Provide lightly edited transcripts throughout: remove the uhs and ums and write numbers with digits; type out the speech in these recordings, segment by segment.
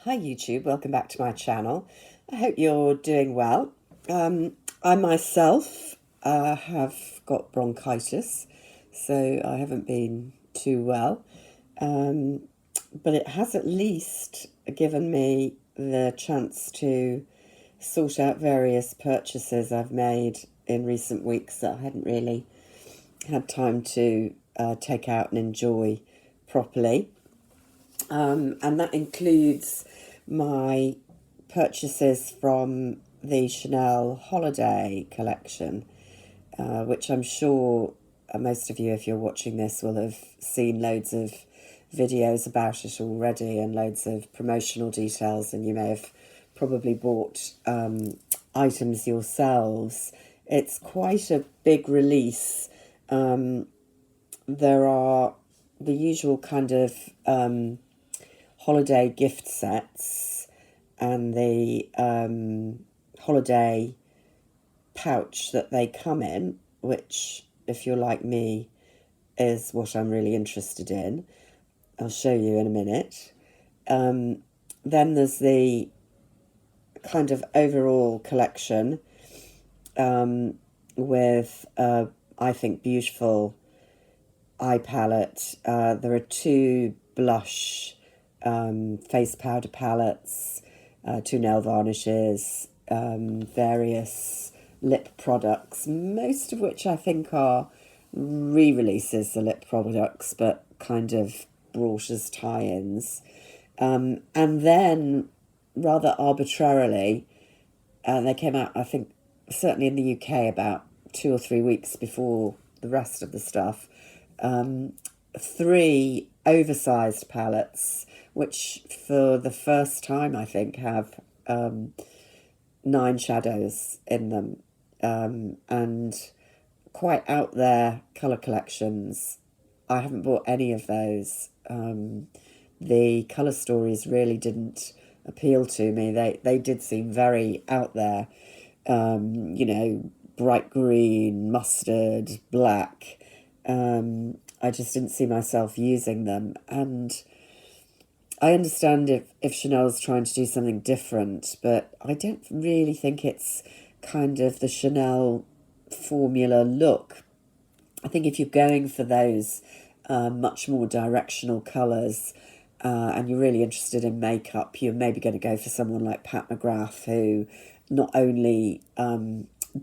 Hi YouTube, welcome back to my channel. I hope you're doing well. I myself have got bronchitis, so I haven't been too well. But it has at least given me the chance to sort out various purchases I've made in recent weeks that I hadn't really had time to take out and enjoy properly. And that includes my purchases from the Chanel holiday collection, which I'm sure most of you, if you're watching this, will have seen loads of videos about it already and loads of promotional details, and you may have probably bought items yourselves. It's quite a big release. There are the usual kind of holiday gift sets and the holiday pouch that they come in, which, if you're like me, is what I'm really interested in. I'll show you in a minute. Then there's the kind of overall collection with, I think, beautiful eye palette. There are two blush face powder palettes, two nail varnishes, various lip products, most of which I think are re-releases, the lip products, but kind of brought as tie-ins. And then, rather arbitrarily, they came out, I think, certainly in the UK about 2 or 3 weeks before the rest of the stuff, three oversized palettes, which for the first time I think have 9 shadows in them, and quite out there colour collections. I haven't bought any of those. The colour stories really didn't appeal to me. They did seem very out there, bright green, mustard, black. I just didn't see myself using them. And I understand if Chanel's trying to do something different, but I don't really think it's kind of the Chanel formula look. I think if you're going for those much more directional colours, and you're really interested in makeup, you're maybe going to go for someone like Pat McGrath, who not only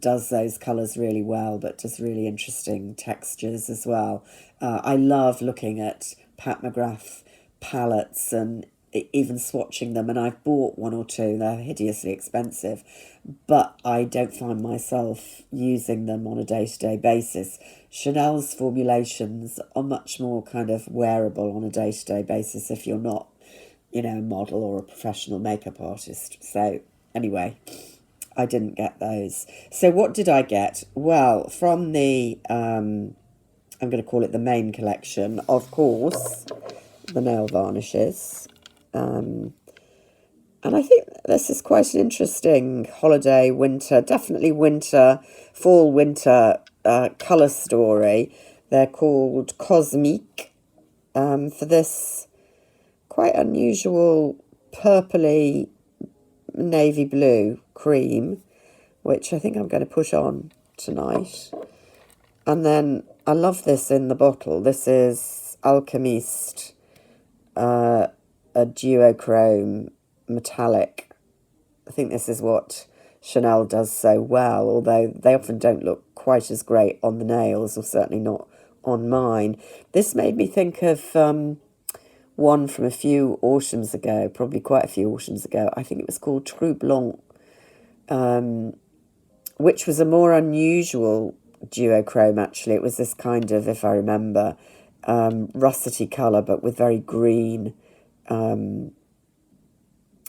does those colours really well, but does really interesting textures as well. I love looking at Pat McGrath palettes and even swatching them, and I've bought one or two. They're hideously expensive, but I don't find myself using them on a day-to-day basis. Chanel's formulations are much more kind of wearable on a day-to-day basis if you're not, a model or a professional makeup artist. So anyway, I didn't get those. So what did I get? Well, from the, I'm going to call it the main collection, of course, the nail varnishes. And I think this is quite an interesting holiday, winter, definitely winter, fall, winter colour story. They're called Cosmique, for this quite unusual purpley navy blue cream, which I think I'm going to put on tonight. And then I love this in the bottle. This is Alchemist, a duochrome metallic. I think this is what Chanel does so well, although they often don't look quite as great on the nails, or certainly not on mine. This made me think of one from a few autumns ago, probably quite a few autumns ago. I think it was called Trou Blanc, which was a more unusual duochrome, actually. It was this kind of, if I remember, russety colour, but with very green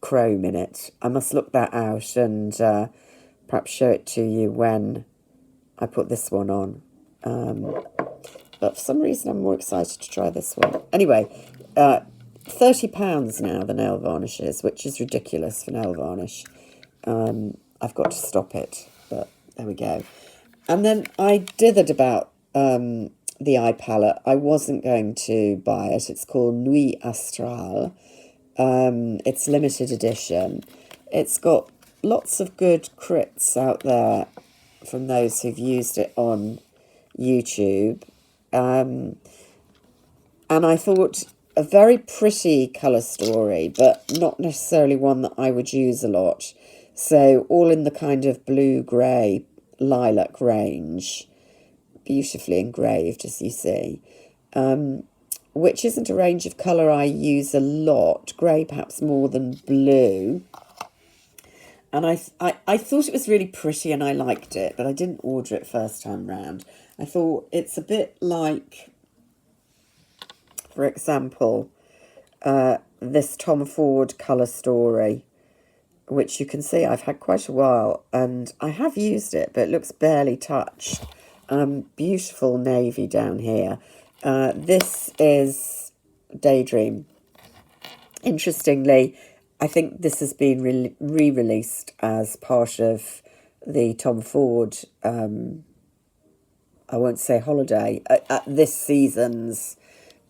chrome in it. I must look that out and perhaps show it to you when I put this one on. But for some reason I'm more excited to try this one. Anyway, £30 now, the nail varnishes, which is ridiculous for nail varnish. I've got to stop it, but there we go. And then I dithered about the eye palette. I wasn't going to buy it. It's called Nuit Astrale. It's limited edition. It's got lots of good crits out there from those who've used it on YouTube. And I thought a very pretty colour story, but not necessarily one that I would use a lot. So all in the kind of blue-grey lilac range, beautifully engraved, as you see, which isn't a range of colour I use a lot. Grey perhaps more than blue. And I thought it was really pretty and I liked it, but I didn't order it first time round. I thought it's a bit like, for example, this Tom Ford colour story, which you can see I've had quite a while, and I have used it, but it looks barely touched. Beautiful navy down here. This is Daydream. Interestingly, I think this has been re-released as part of the Tom Ford, I won't say holiday, at this season's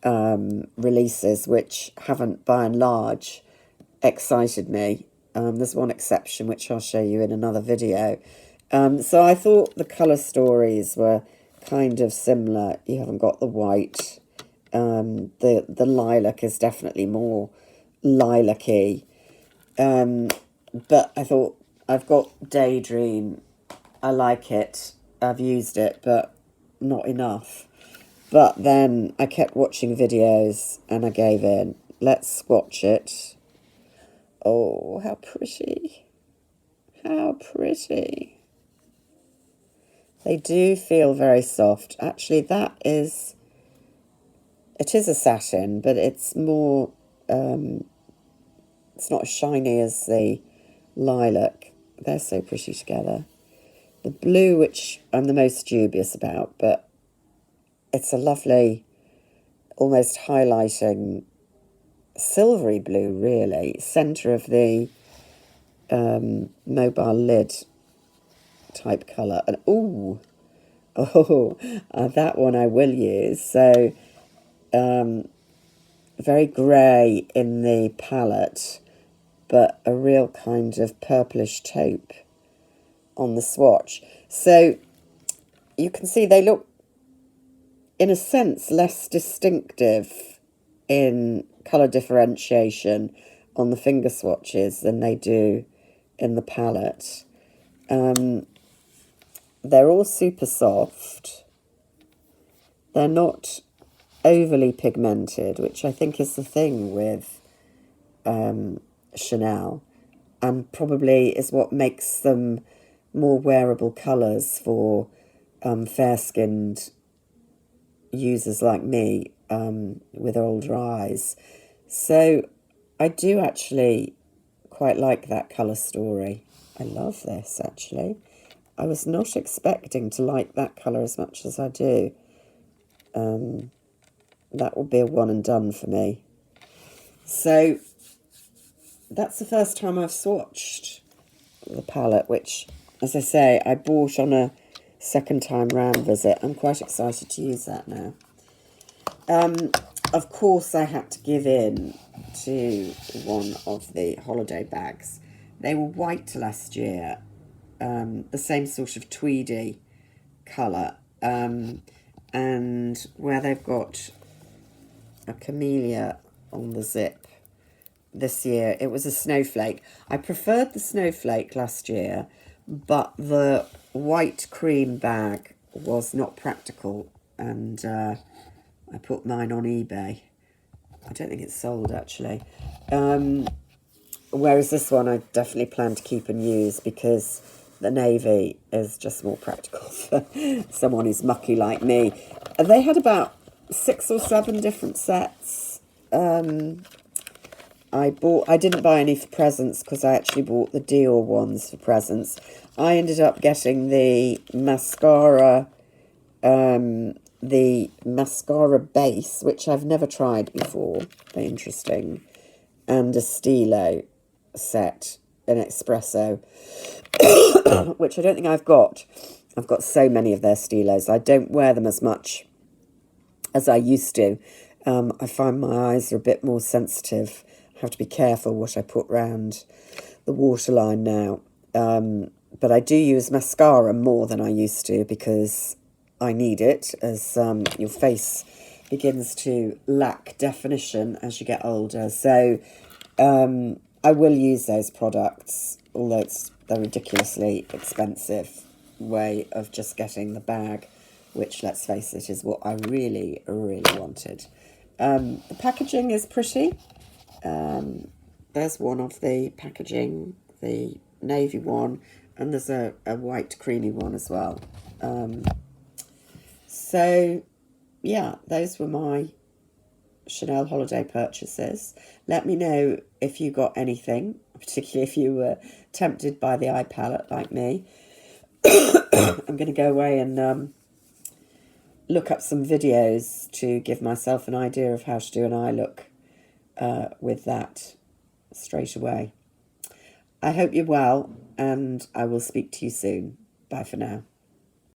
releases, which haven't by and large excited me. There's one exception, which I'll show you in another video. So I thought the colour stories were kind of similar. You haven't got the white. The lilac is definitely more lilac-y. But I thought, I've got Daydream. I like it. I've used it, but not enough. But then I kept watching videos and I gave in. Let's swatch it. Oh, how pretty. How pretty. They do feel very soft. Actually, it is a satin, but it's more, it's not as shiny as the lilac. They're so pretty together. The blue, which I'm the most dubious about, but it's a lovely, almost highlighting silvery blue, really. Centre of the mobile lid type colour. And that one I will use. So very grey in the palette, but a real kind of purplish taupe on the swatch. So you can see they look, in a sense, less distinctive in colour differentiation on the finger swatches than they do in the palette. They're all super soft. They're not overly pigmented, which I think is the thing with Chanel, and probably is what makes them more wearable colours for fair-skinned users like me with older eyes. So I do actually quite like that colour story. I love this, actually. I was not expecting to like that colour as much as I do. That will be a one and done for me. So that's the first time I've swatched the palette, which, as I say, I bought on a second time round visit. I'm quite excited to use that now. Of course, I had to give in to one of the holiday bags. They were white last year, the same sort of tweedy colour, and where they've got a camellia on the zip. This year it was a snowflake. I preferred the snowflake last year, but the white cream bag was not practical, and I put mine on eBay. I don't think it's sold, actually. Whereas this one I definitely plan to keep and use, because the navy is just more practical for someone who's mucky like me. And they had about 6 or 7 different sets. I didn't buy any for presents, because I actually bought the Dior ones for presents. I ended up getting the mascara base, which I've never tried before. Very interesting. And a Stilo set, an espresso, which I don't think I've got. I've got so many of their Stilos. I don't wear them as much as I used to. I find my eyes are a bit more sensitive have to be careful what I put round the waterline now. But I do use mascara more than I used to because I need it as your face begins to lack definition as you get older. So I will use those products, although they're ridiculously expensive way of just getting the bag, which, let's face it, is what I really, really wanted. The packaging is pretty. There's one of the packaging, the navy one, and there's a white creamy one as well. So, yeah, those were my Chanel holiday purchases. Let me know if you got anything, particularly if you were tempted by the eye palette like me. I'm going to go away and look up some videos to give myself an idea of how to do an eye look with that straight away. I hope you're well, and I will speak to you soon. Bye for now.